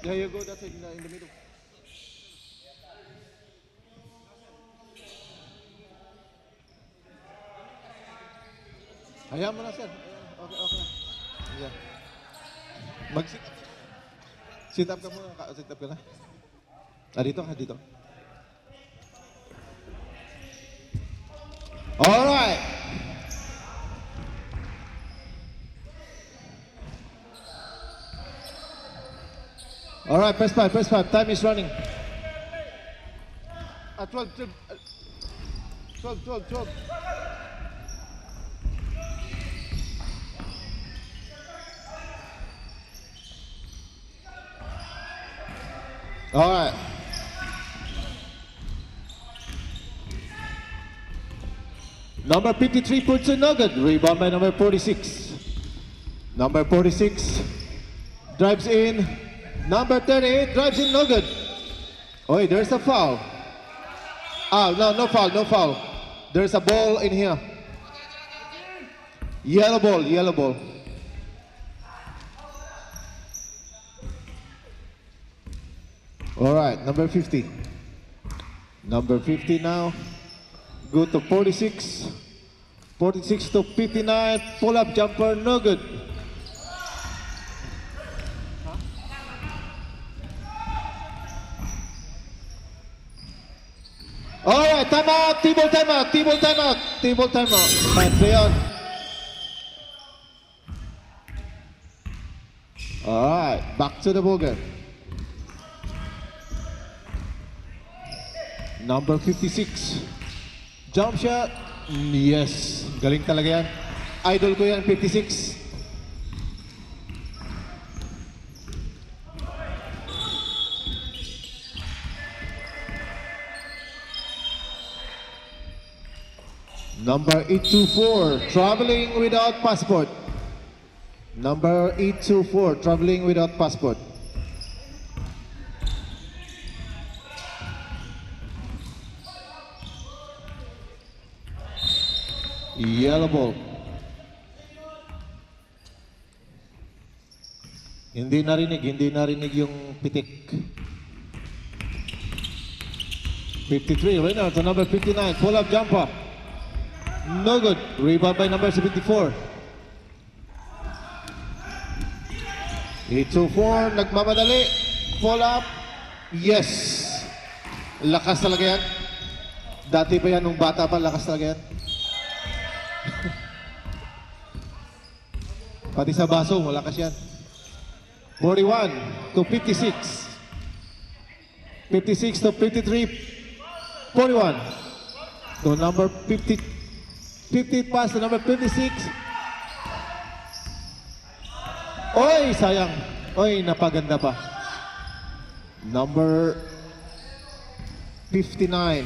Yeah, you go that side in the middle. Hayaan mo na, sir. Okay, okay. Yeah. Mag-sit up. Sit up ka muna. Sit up ka na. Ah, dito ka, dito. Alright. Alright, press 5, press 5. Time is running. 12, 12, 12, 12, 12. Alright. Number 53 puts a nugget. Rebound by number 46. Number 46 drives in. Number 38 drives in nugget. Oh, there's a foul. Ah, no, no foul, no foul. There's a ball in here. Yellow ball, yellow ball. All right, number 50. Number 50 now. Go to 46. 46 to 59. Pull-up jumper, no good. All right, timeout. T-ball timeout. T-ball timeout. T-ball timeout. Fine play on. All right, back to the ball game. Number 56. Jump shot. Yes. Galing talaga yan. Idol ko yan, 56. Number 824, traveling without passport. Number 824, traveling without passport. Yellow ball. Hindi narinig yung pitik. 53, Reynolds to number 59, pull-up jumper. No good. Rebound by number 74. 824, nagmamadali. Pull-up. Yes. Lakas talaga yan. Dati pa yan, nung bata pa, lakas talaga yan. Pati sa baso, malakas yan. 41 to 56. 56 to 53. 41 to number 50. 50 pass to number 56. Oy, sayang. Oy, napaganda pa. Number 59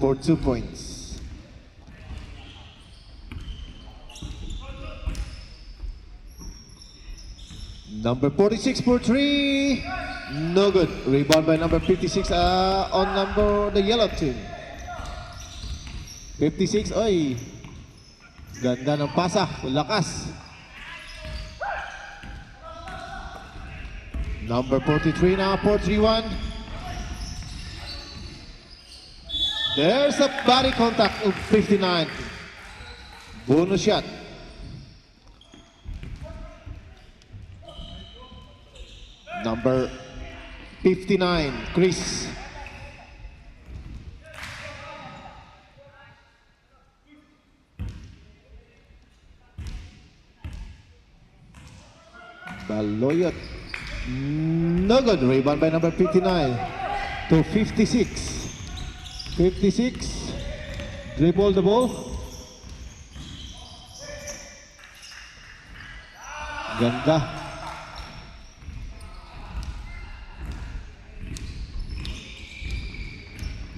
for 2 points. Number 46 for 3. No good. Rebound by number 56 on the yellow team. 56. Oy. Ganda ng pasa. Lakas. Number 43 now. 4-3-1. There's a body contact of 59. Bonus shot. Number 59, Chris. Baloyot. No good. Rebound by number 59 to 56. 56. Dribble the ball. Ganda.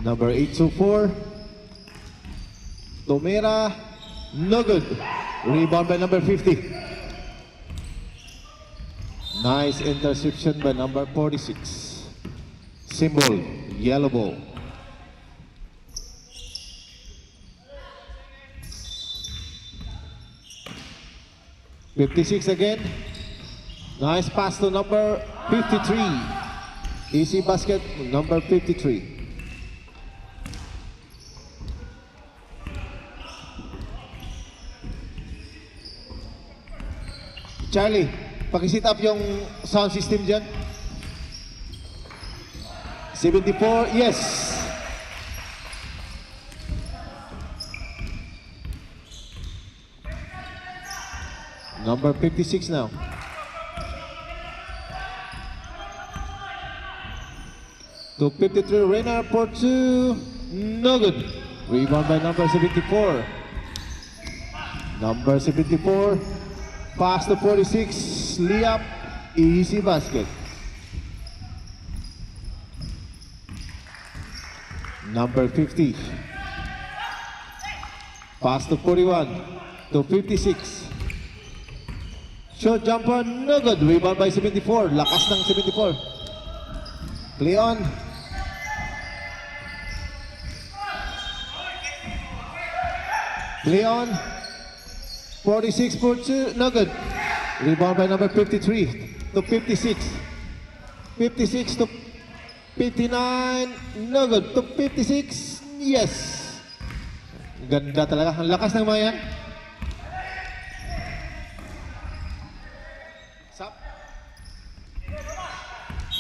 Number 824. Tomera. No good. Rebound by number 50. Nice interception by number 46. Symbol, yellow ball. $56 again. Nice pass to number 53. Easy basket, number 53. Charlie, paki-sit up yung sound system dyan. 74, yes. Number 56 now. To 53, Reina for 2, no good. Rebound by number 74. Number 74, pass to 46, layup, easy basket. Number 50, pass to 41, to 56. Short jumper, no good. Rebound by 74. Lakas ng 74. Play on. Play on. 46 for 2, no good. Rebound by number 53 to 56. 56 to 59, no good. To 56, yes. Ganda talaga. Ang lakas ng mga yan.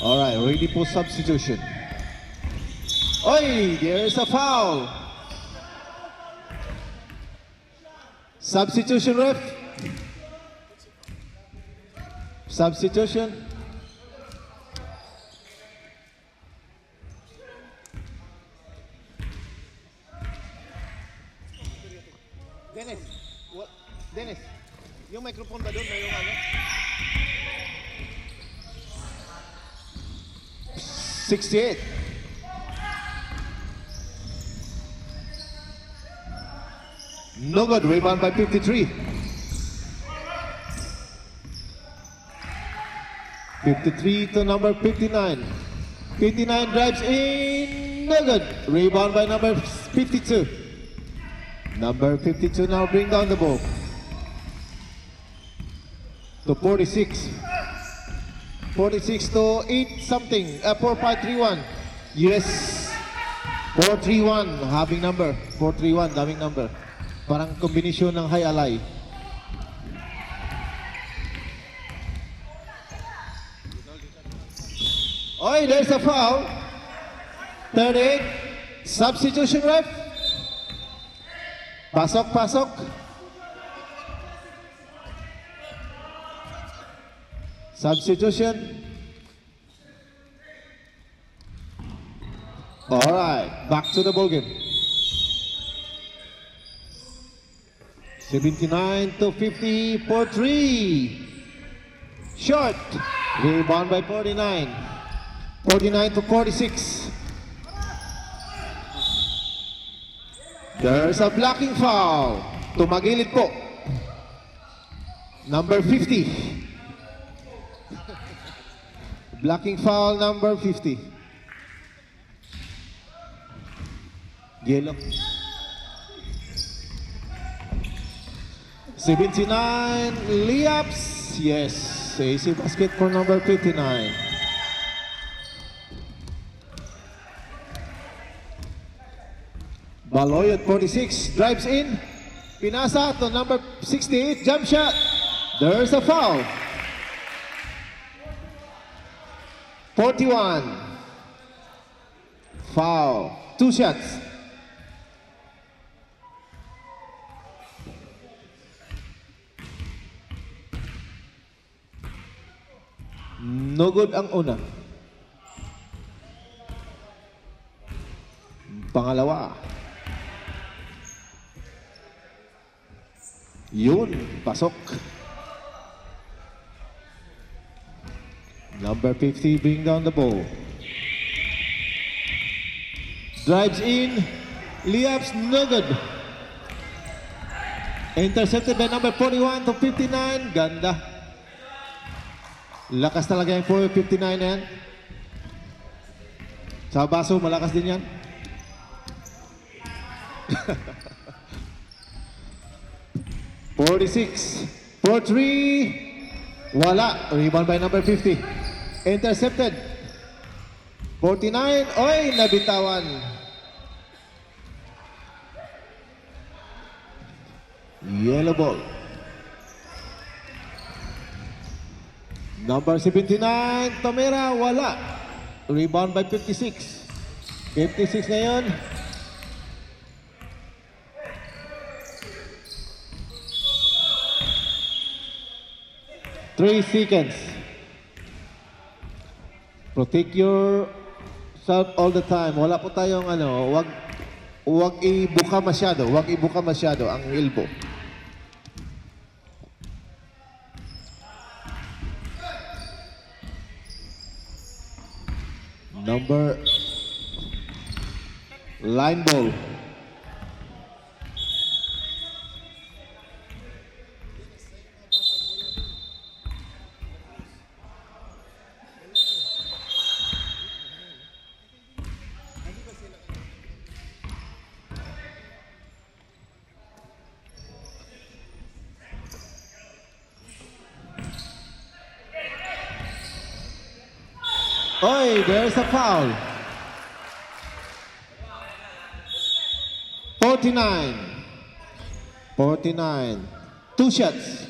Alright, ready for substitution. Oi, there's a foul. Substitution, ref. Substitution. Dennis, what? Dennis, yung microphone ba doon? May yung ano? 68. No good. Rebound by 53. 53 to number 59. 59 drives in. No good. Rebound by number 52. Number 52 now bring down the ball. To 46. 46 to 8 something. 4531. Yes. 431. Having number. 431. Daming number. Parang kombinasyon ng high alay. Oy, there's a foul. 38. Substitution, ref. Pasok, pasok. Substitution. All right, back to the ball game. 79 to 50 for 3. Short. Rebound by 49. 49 to 46. There's a blocking foul. Tumagilid po. Number 50. Blocking foul number 50. Yellow. 79 layups. Yes. Easy basket for number 59. Baloy at 46. Drives in. Pinasa to number 68. Jump shot. There's a foul. 41. Foul. 2 shots. No good ang una. Pangalawa. Yun, pasok. Number 50 bring down the ball. Drives in. Layups, no good. Intercepted by number 41 to 59. Ganda. Lakas talaga yung 459 na yan. Sa baso, malakas din yan. $46 for 3. Wala. Rebound by number 50. Intercepted. 49. Oy, nabitawan. Yellow ball. Number 79, Tomera, wala. Rebound by 56. 56 ngayon. Three seconds. Protect yourself all the time. Wala po tayong wag ibuka masyado. Wag ibuka masyado ang elbow. Number line ball. Oy, there's a foul. 49. 49. Two shots.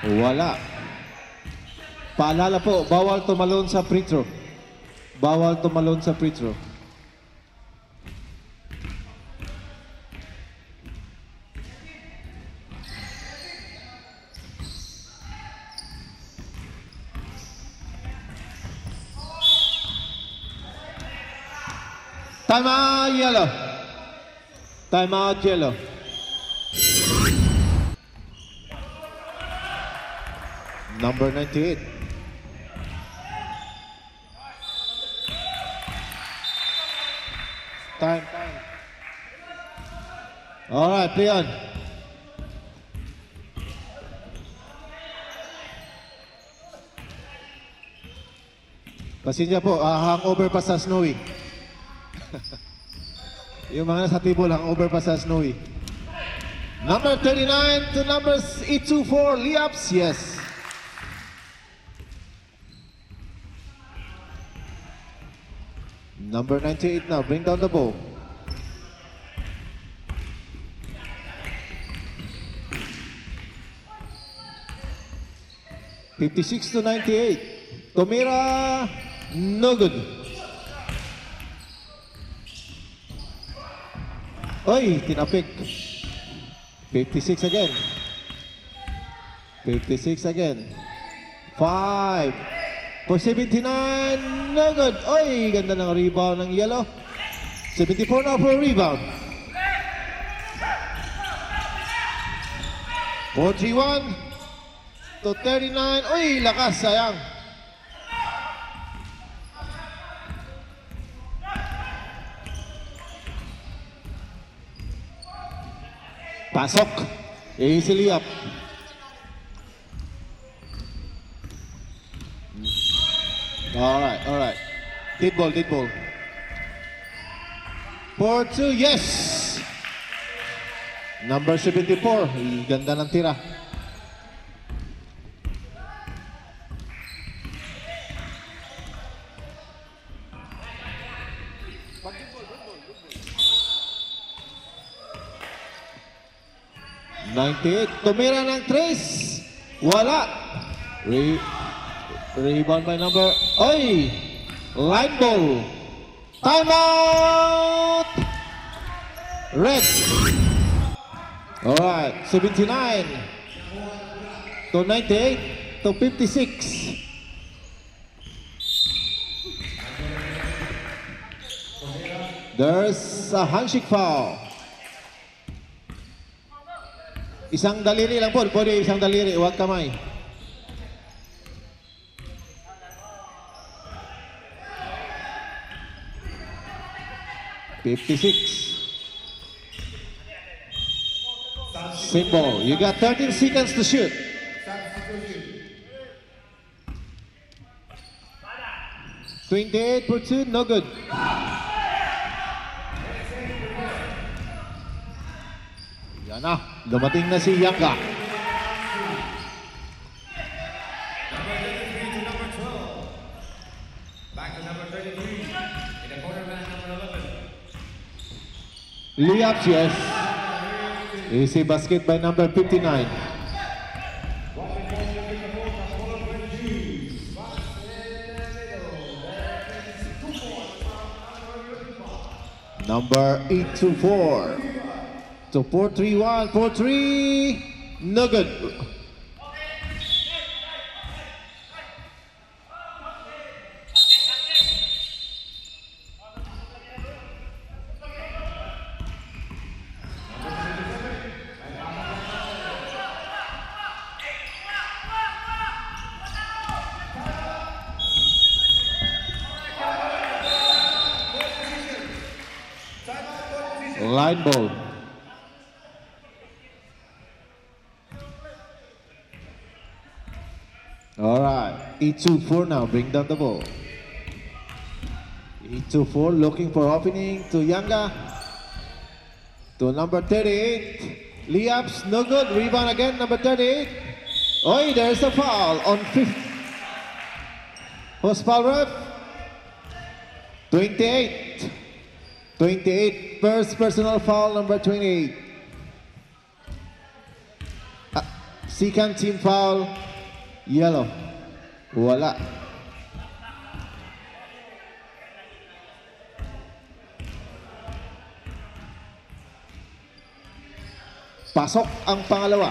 Wala. Paalala po, bawal tumalon sa free throw. Bawal tumalon sa free throw. Time out, yellow. Time out, yellow. Number 98. Time. All right, play on. Pasensya po, hangover pa sa Snowy. Yung mga nasa table, hangover pa sa Snowy. Number 39 to number 824, Liaps, yes. Number 98 now, bring down the ball. (56 to 98). Tomira, no good. Oy, tinapik. 56 again. 56 again. 5. For 79, no good. Oy, ganda ng rebound ng yellow. 74 now for a rebound. 41 to 39. Oy, lakas, sayang. Pasok. Easily up. All right. Dead ball. 4-2, yes! Number 74, ganda ng tira. (98) Tumira ng trace. Wala. Rebound by number... Oy! Line ball. Timeout! Red. Alright. 79 to 98 to 56. There's a handshake foul. Isang daliri lang po. Pwede isang daliri. Huwag kamay. (56) Simple. You got 13 seconds to shoot. 28 for 2, no good. Yan na, dumating na si Yanga. Layups, yes. Easy basket by number 59. Number 824. So 4-3-1, 4-3. No good. Line ball. All right, 8-2-4 now. Bring down the ball. 8-2-4 looking for opening to Yanga. To number 38. Layups, no good. Rebound again, number 38. Oh, there's a foul on 5th. Who's foul ref? 28. 28, first personal foul, number 28. Second team foul, yellow. Wala. Pasok ang pangalawa.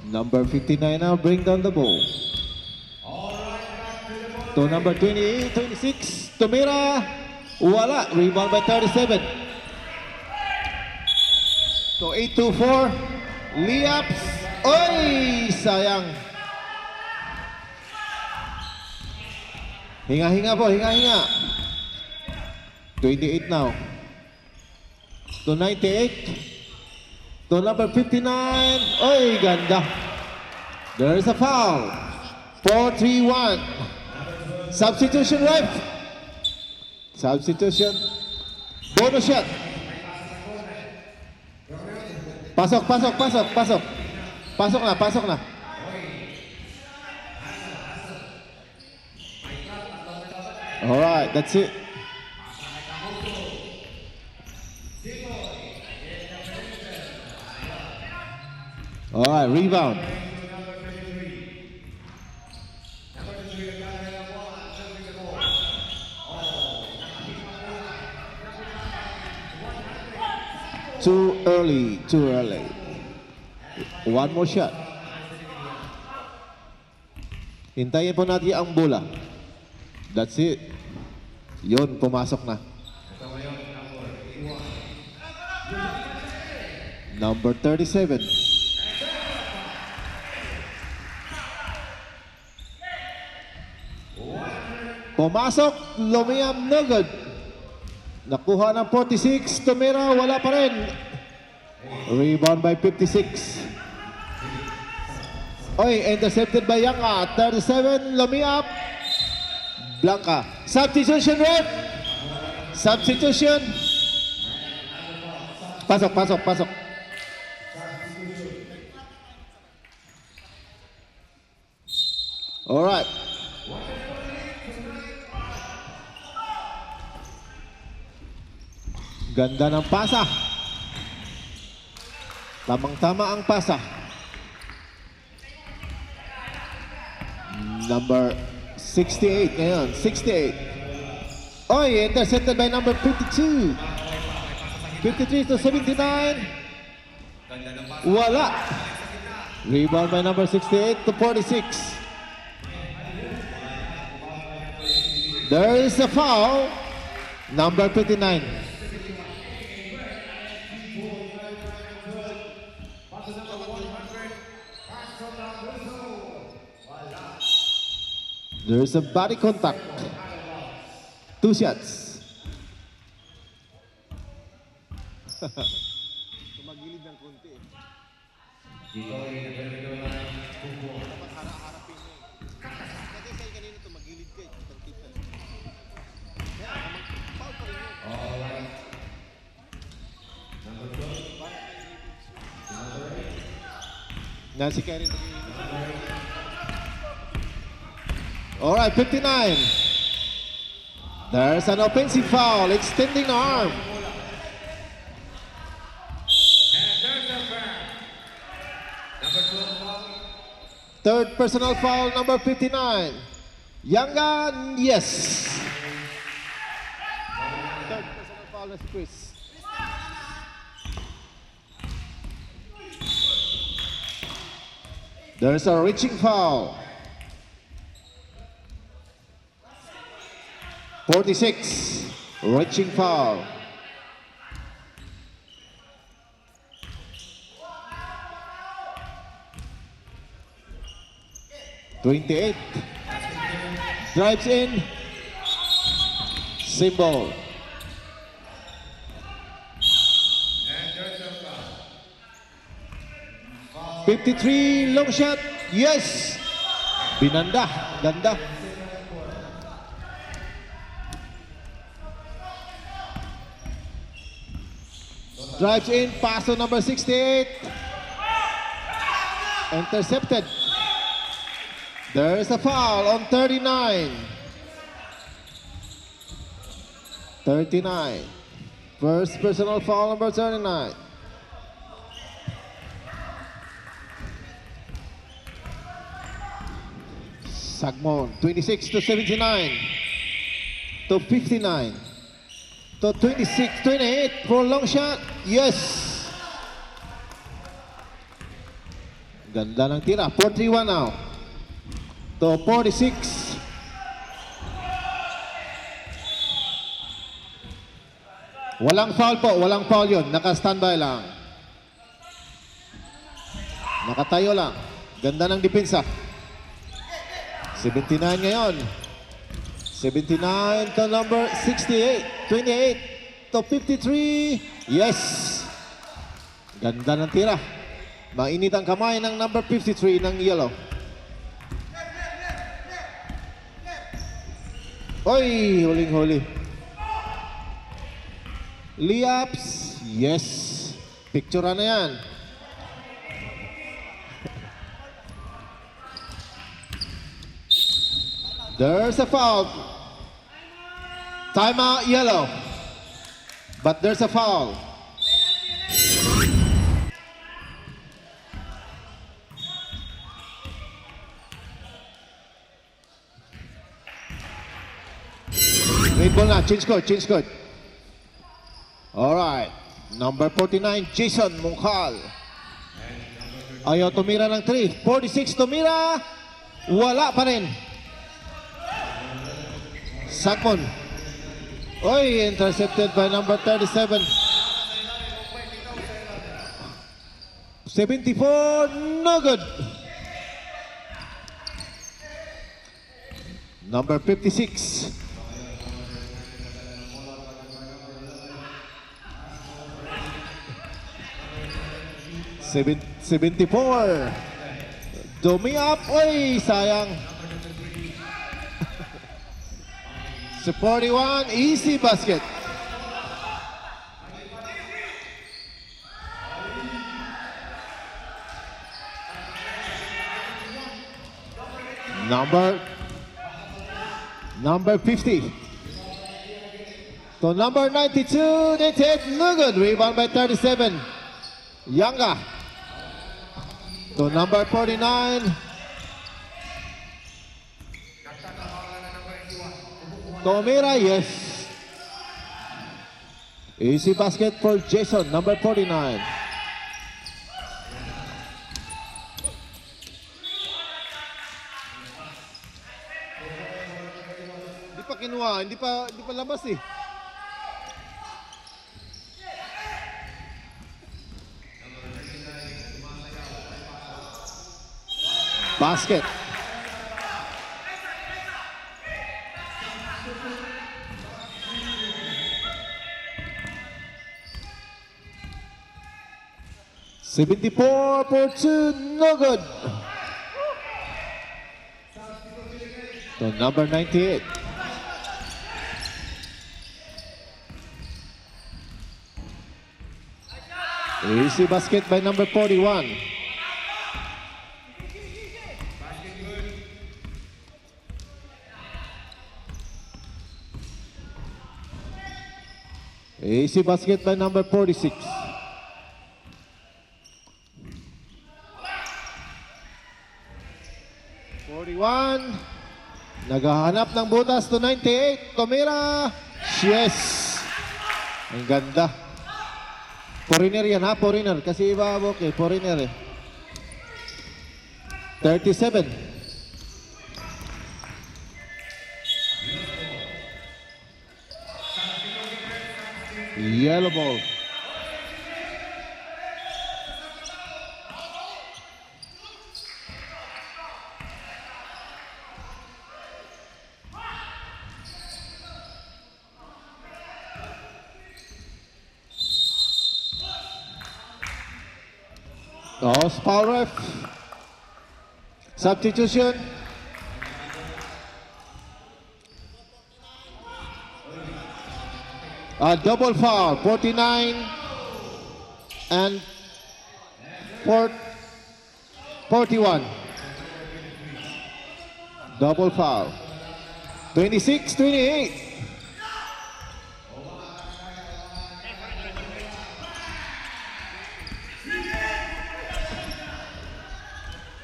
Number 59 now, bring down the ball. To number 28, 26, Tumira. Wala, rebound by 37. To 8-2-4, layups. Oy, sayang. Hinga-hinga po, hinga-hinga. 28 now. To 98. To number 59. Oy, ganda. There's a foul. 4-3-1. Substitution, ref. Substitution. Bonus shot. Pasok, pasok, pasok, pasok. Pasok na, pasok na. Alright, that's it. Alright, rebound. Too early, too early. One more shot. Hintayin po natin ang bola. That's it. Yun, pumasok na. Number 37. Pumasok, Lumiam, no good. Nakuha ng 46, Tumira, wala pa rin. Rebound by 56. Oy, intercepted by Yanga. 37, Lumiam. Blanca. Substitution, ref. Substitution. Pasok, pasok, pasok. Alright. Ganda ng pasa. Tamang-tama ang pasa. Number 68. Ngayon, 68. Oy, intercepted by number 52. 53 to 79. Wala. Rebound by number 68 to 46. There is a foul. Number 59. There's a body contact. 2 shots. Tumagilid ng konti. Dapat harapin mo. Kasi sa'yo kanina ito, magilid ka. Kita. Kaya, foul pa rin yun. Nancy Karen. Alright, 59. There's an offensive foul, extending the arm. Third personal foul, number 59. Yanga, yes. Third personal foul na si Chris. There's a reaching foul. 46, reaching foul. (28) drives in, symbol. (53) long shot, yes. Binanda, ganda. Drives in, pass to number 68. Intercepted. There is a foul on 39. 39. First personal foul, number 39. Sagmon, 26 to 79. To 59. To 26, 28 for a long shot. Yes. Ganda ng tira. 41 now. To 46. Walang foul po. Walang foul yun. Naka-standby lang. Nakatayo lang. Ganda ng depensa. 79 ngayon. 79 to number 68. 28 to 53. Yes. Ganda ng tira. Mainit ang kamay ng number 53 ng yellow. Oy, huling-huli. Layups. Yes. Picture na yan. There's a foul. Timeout yellow. But there's a foul. Red ball na. Change code. Alright. Number 49, Jason Mungkal. Ayaw tumira ng 3. 46 tumira. Wala pa rin. Sagmon. Oy, intercepted by number 37. 74, no good. Number 56. Seven, 74. Dumi up. Oy, sayang. 41, easy basket. Number 50. To number 92, 98, no good. Rebound by 37. Yanga. To number 49. Tomira, yes. Easy basket for Jason, number 49. Hindi pa kinuha, hindi pa labas eh. Basket. 74 for 2, no good. So number 98. Easy basket by number 41. Easy basket by number 46. Naghahanap ng butas to 98. Tomira. Yes. Ang ganda. Foreigner yan ha, foreigner. Kasi iba okay, foreigner eh. 37. Yellow ball. Oh, foul ref. Substitution. A double foul. 49 and 41. Double foul. 26-28.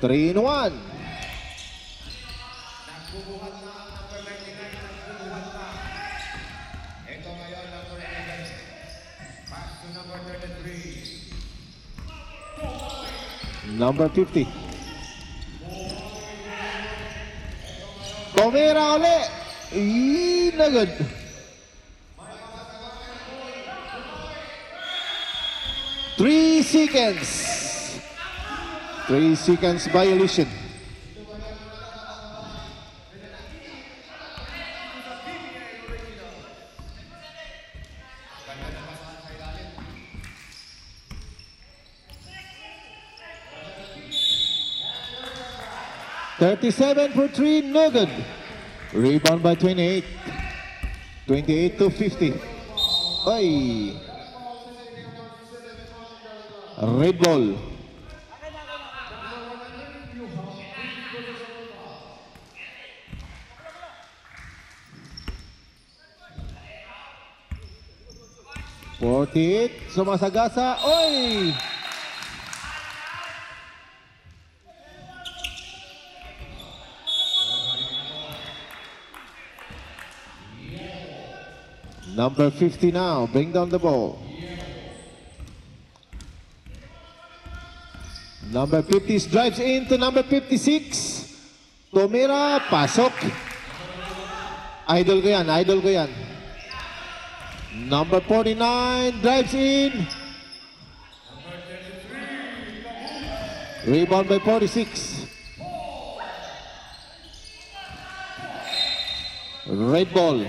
Three in one. Number 50. Tomira ulit. Na good. Three seconds. 3 seconds violation. $37 for 3, no good. Rebound by 28. 28-50. Ay. Red ball. Sumasagasa. Oy! Number 50 now. Bring down the ball. Number 50 drives into number 56. Tomira. Pasok. Idol ko yan. Idol ko yan. Number 49 drives in. Rebound by 46. Red ball.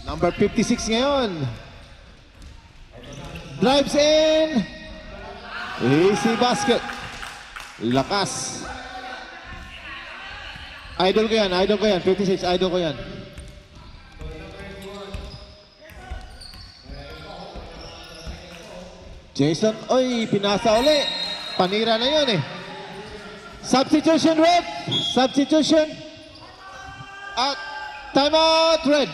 Number 56 ngayon. Drives in. Easy basket. Lakas. Idol ko yan, 56, idol ko yan. Jason, oy, pinasa uli. Panira na yun eh. Substitution, red. Substitution. At timeout, red.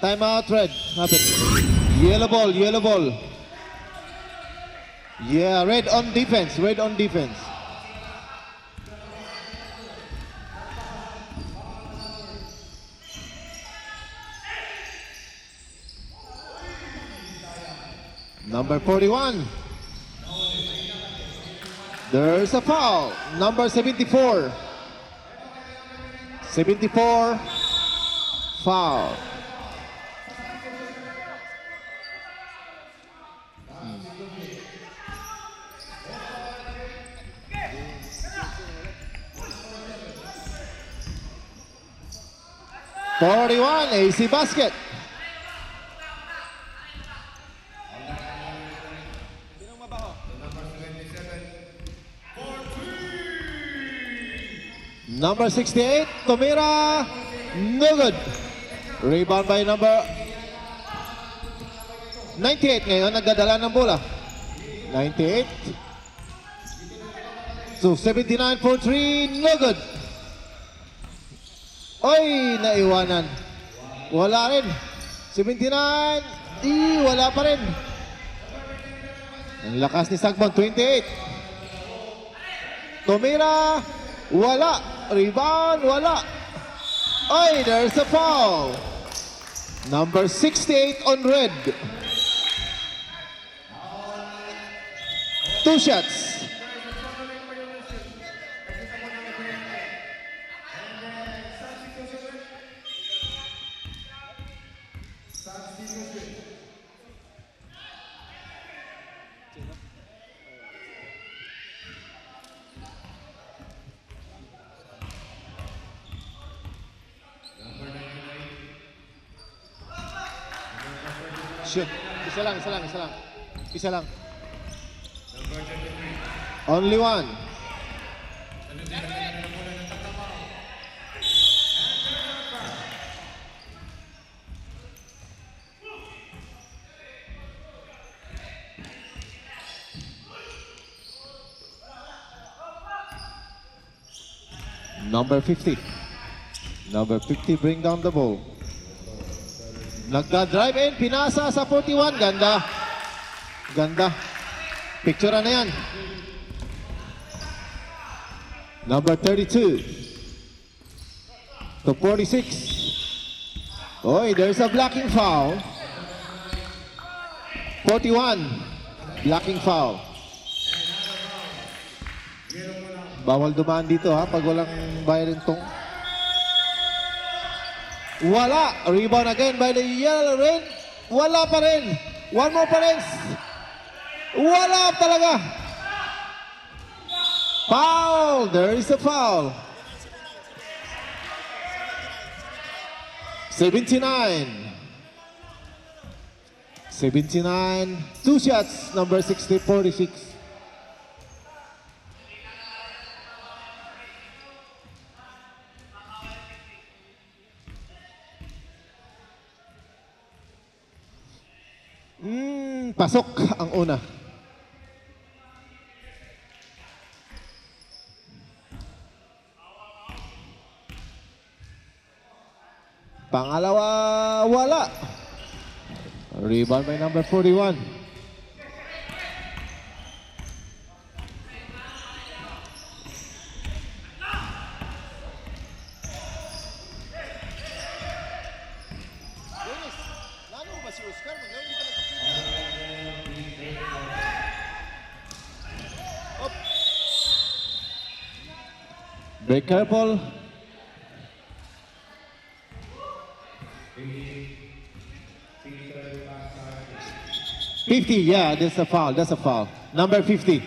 Timeout, red. Happen. Yellow ball, yellow ball. Yeah, red on defense, red on defense. Number 41. There's a foul. Number 74. 74. Foul. 41, AC Basket. Number 68, Tomira, no good. Rebound by number 98 ngayon, nagdadala ng bola. 98. So, 79 for 3, no good. Oy, naiwanan. Wala rin. 79, wala pa rin. Ang lakas ni Sagbon, 28. Tomira, wala. Rebound, wala. Oy, there's a foul. Number 68 on red. 2 shots. Shoot. Isa lang. Isa lang. Only one. Number 50. Number 50 bring down the ball. Nagda-drive in, pinasa sa 41. Ganda. Ganda. Picture na yan. Number 32 to 46. Oy, there's a blocking foul. 41. Blocking foul. Bawal dumaan dito ha, pag walang bayarin tong. Wala. Rebound again by the yellow red. Wala pa rin. One more pa rin. Wala talaga. Foul. There is a foul. 79. 79. 2 shots. Number 60, 46. Pasok ang una. Pangalawa, wala. Rebound by number 41. Be careful. 50, yeah, that's a foul. That's a foul. Number 50.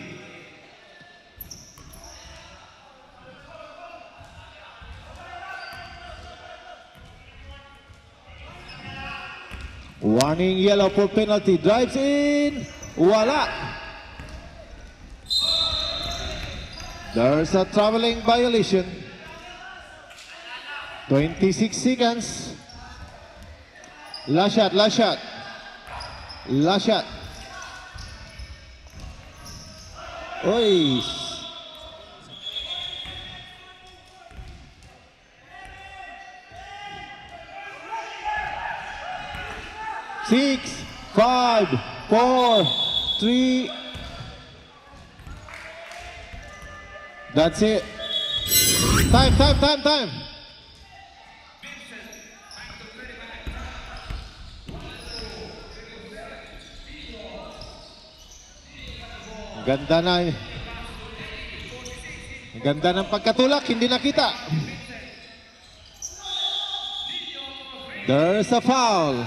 Warning yellow for penalty. Drives in. Wala. There's a traveling violation. 26 seconds. Last shot, last shot. Last shot. Oy. Six, 5, 4, 3. That's it. Time. Ganda na. Ganda ng pagkatulak, hindi nakita. There's a foul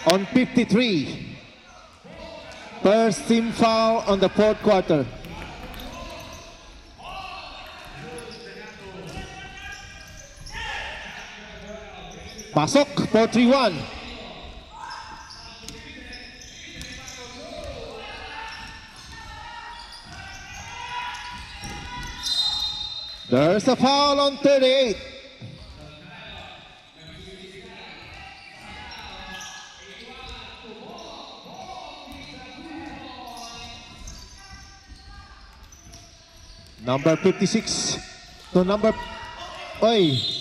on 53. First team foul on the fourth quarter. Pasok, 4-3-1. There's a foul on 38. Number 56 to number... Oy!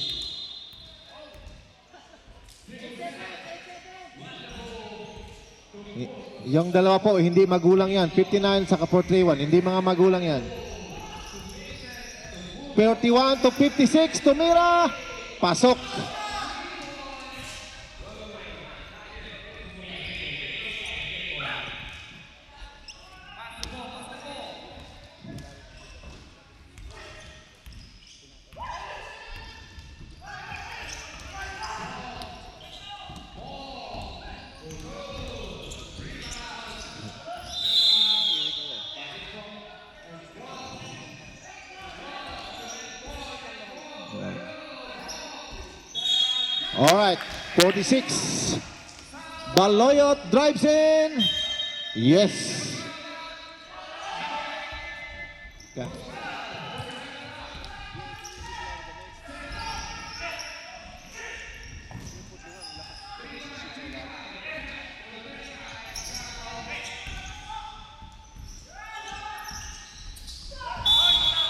Yung dalawa po, hindi magulang yan. 59 sa 431, hindi mga magulang yan. 31 to 56, tumira! Pasok! All right, 46. Baloyot drives in. Yes. Okay.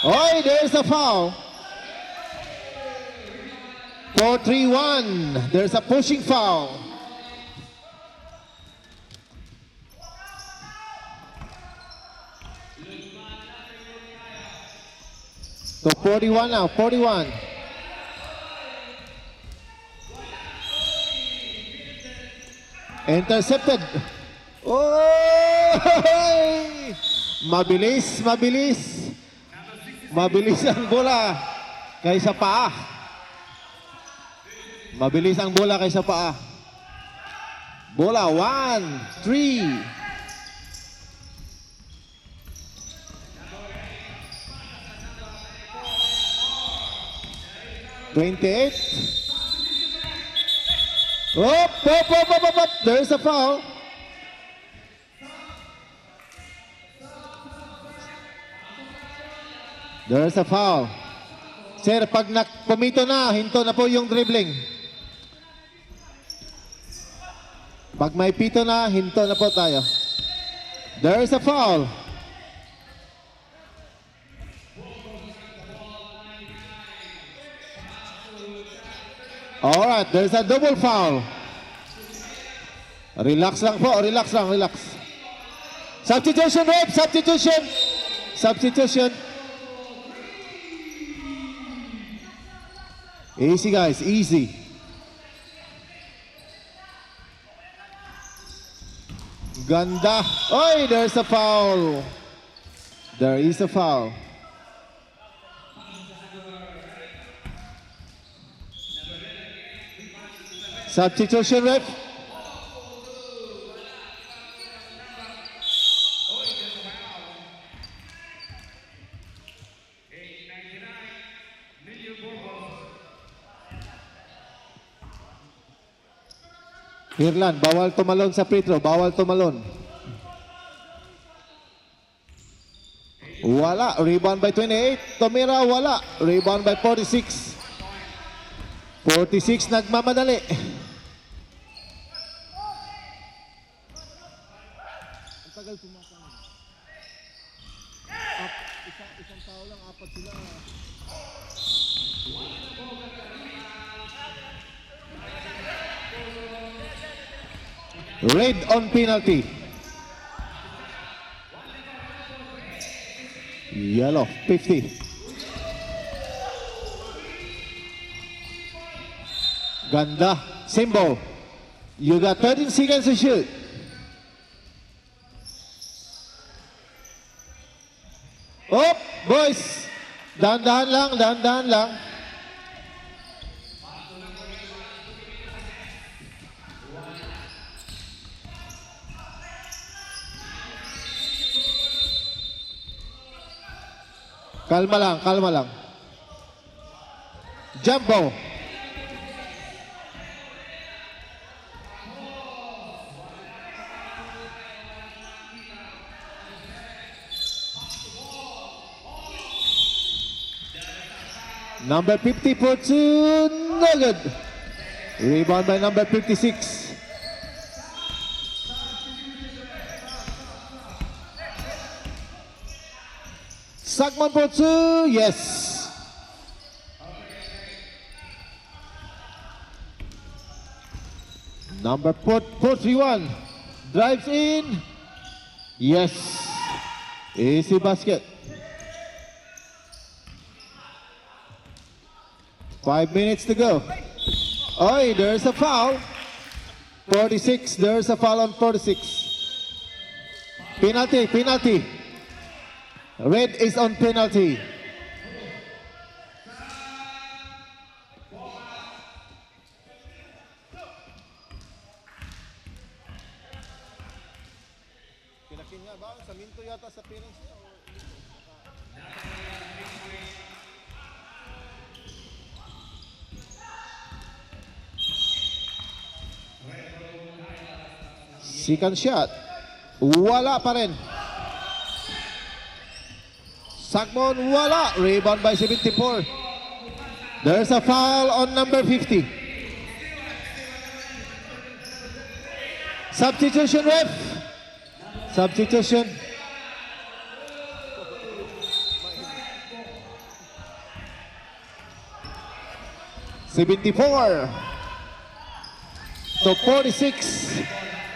Oh, there's a foul. 4-3-1. There's a pushing foul. So 41 now, 41. Intercepted. Oh! Mabilis, mabilis. Mabilis ang bola kaysa paa. Mabilis ang bola kaysa paa. Bola, 1, 3. $28. Up. There's a foul. There's a foul. Sir, pag pumito na, hinto na po yung dribbling. Pag may pito na, hinto na po tayo. There's a foul. Alright, there's a double foul. Relax lang po, relax lang, relax. Substitution, ref, substitution. Substitution. Easy guys, easy. Ganda. Oy, there's a foul. There is a foul. Substitution, ref. Irlan, bawal tumalon sa free throw. Bawal tumalon. Wala. Rebound by 28. Tumira, wala. Rebound by 46. 46 nagmamadali. Ang tagal pumasang. Isang tao lang, apat sila. Red on penalty. Yellow, 50. Ganda, symbol. You got 13 seconds to shoot. Oh, boys. Dahan-dahan lang, dahan-dahan lang. Kalma lang, kalma lang. Jump ball. Number 50 for two, no good. Rebound by number 56. Sagman for two, yes. Number 431 drives in, yes. Easy basket. 5 minutes to go. Oy, there's a foul. 46, there's a foul on 46. Penalty. Red is on penalty. Kinakin nga ba? Sa minto yata sa Phoenix. Second shot. Wala pa rin. Sagmon, wala. Rebound by 74. There's a foul on number 50. Substitution, ref. Substitution. $74 to 46.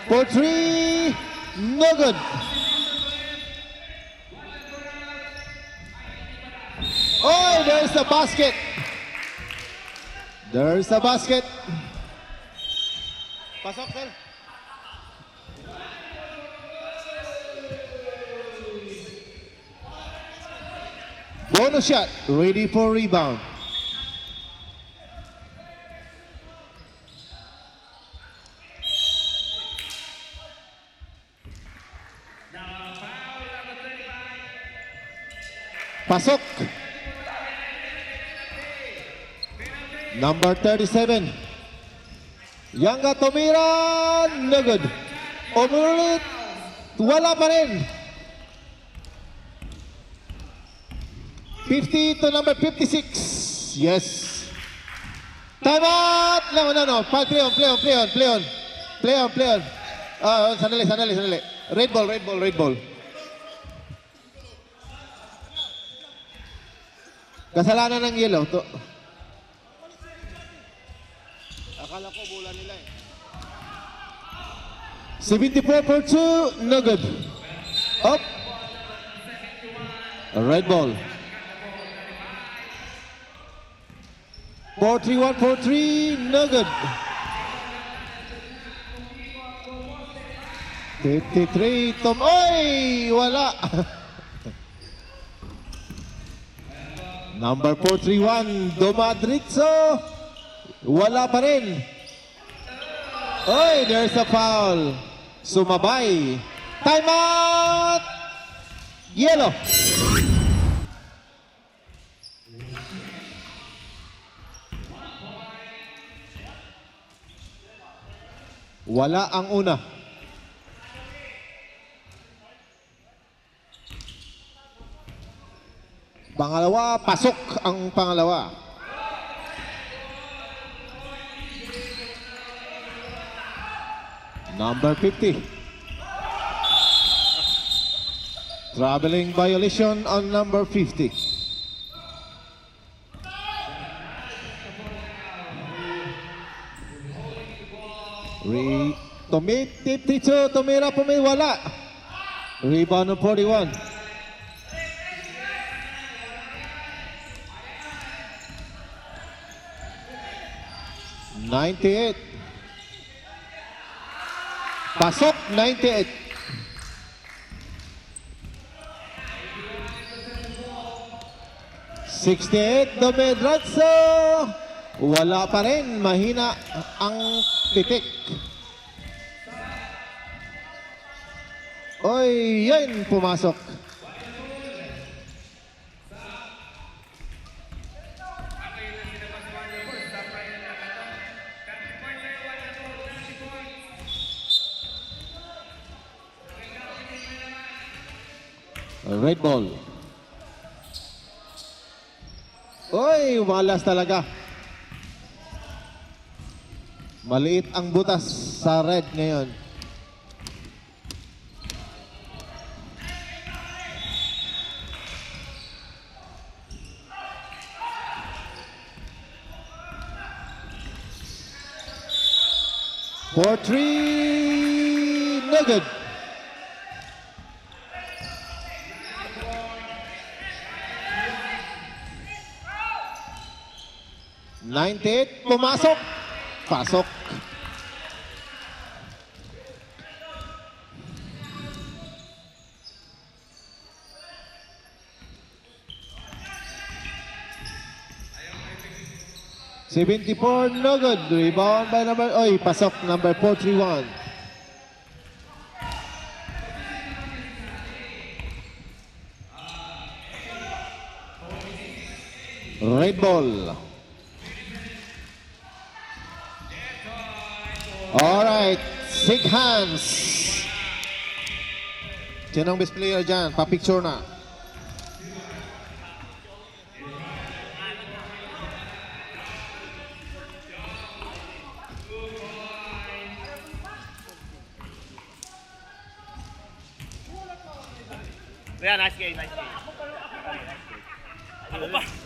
For three, no good. Oh, there's the basket. There's the basket. Pasok, sir. Bonus shot, ready for rebound. Pasok. Number 37. Yanga tumira, no good. Umulit, wala pa rin. 50 to number 56. Yes. Time out! No. Play on. Sandali. Red ball. Kasalanan ng yellow. Akala ko bola nila eh. 74 for 2, no good. Up. Red ball. 4-3-1 for 3, no good. 53, Tom. Oy! Wala. Number 431, Domadritzo. Wala pa rin. Oy, there's a foul. Sumabay. Time out! Yellow. Wala ang una. Pangalawa, pasok ang pangalawa. Number 50. Traveling violation on number 50. Tumira wala. Rebound on 41. $98. Pasok, 98. $68, Domadritzo. Wala pa rin, mahina ang titik. Oy, yan, pumasok. Red ball. Oy, malas talaga. Maliit ang butas sa red ngayon. For 3, no good. '98, pumasok. Pasok. '74, no good. Rebound by pasok number 431. Red ball. Alright, shake hands. Sino ang best player dyan? Pa-picture na. Yeah, nice game, nice game. Ako pa.